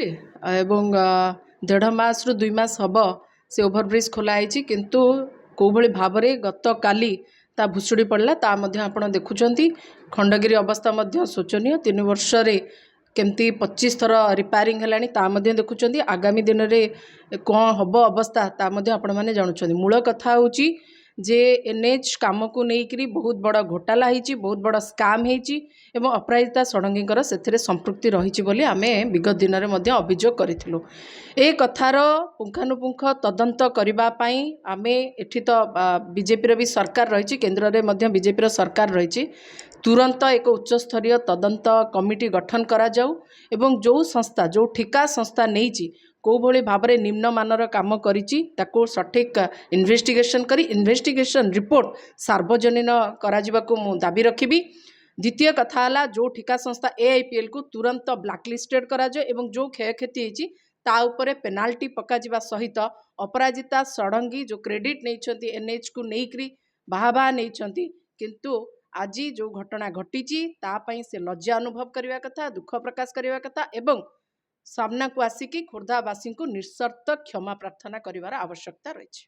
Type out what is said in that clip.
एवं 1.5 रु 2 मास हम से ओभरब्रिज खोलाई किंतु कौभली भाव में गत काली ता भुशुड़ी पड़ला ता आपण देखुंट खंडगिरी अवस्था शोचनीय 3 वर्ष केमती 25 थर रिपेयरिंग है देखुं आगामी दिन में कौन हम अवस्था आपण मैंने जानुं मूल कथा हूँ जे एनएच काम को लेकर बहुत बड़ घोटाला होती बहुत बड़ स्काम होती अपराजिता षडंगीकर से संपृक्ति रही आम विगत दिन में अभियोग करूँ ए कथार पुंखानुपुंख तदंत करने आम एठी तो बीजेपी भी सरकार रही केन्द्र में बीजेपी सरकार रही तुरंत एक उच्चस्तरीय तदंत कमिटी गठन करा जाऊ एवं जो संस्था जो ठिका संस्था नहीं कौ भली भाव में निम्नमानर काम करिछि ताको सठिक इन्वेस्टिगेशन करी इन्वेस्टिगेशन रिपोर्ट सार्वजनीन कराजिबाकु मु दाबी रखिबी। द्वितीय कथा है जो ठिका संस्था एआईपीएल को तुरंत ब्लैकलिस्टेड करा जाए एवं जो क्षयक्षति होती ता उपरे पेनाल्टी पकाजिबा सहित अपराजिता षडंगी जो क्रेडिट नहीं एनएच को लेकर बाहा नहीं किंतु आज जो घटना घटी से लज्जा अनुभव करने कथा दुख प्रकाश करने कथा एवं सामना को आसिकी खोर्धावासी को निस्सर्त क्षमा प्रार्थना करिवार आवश्यकता रही।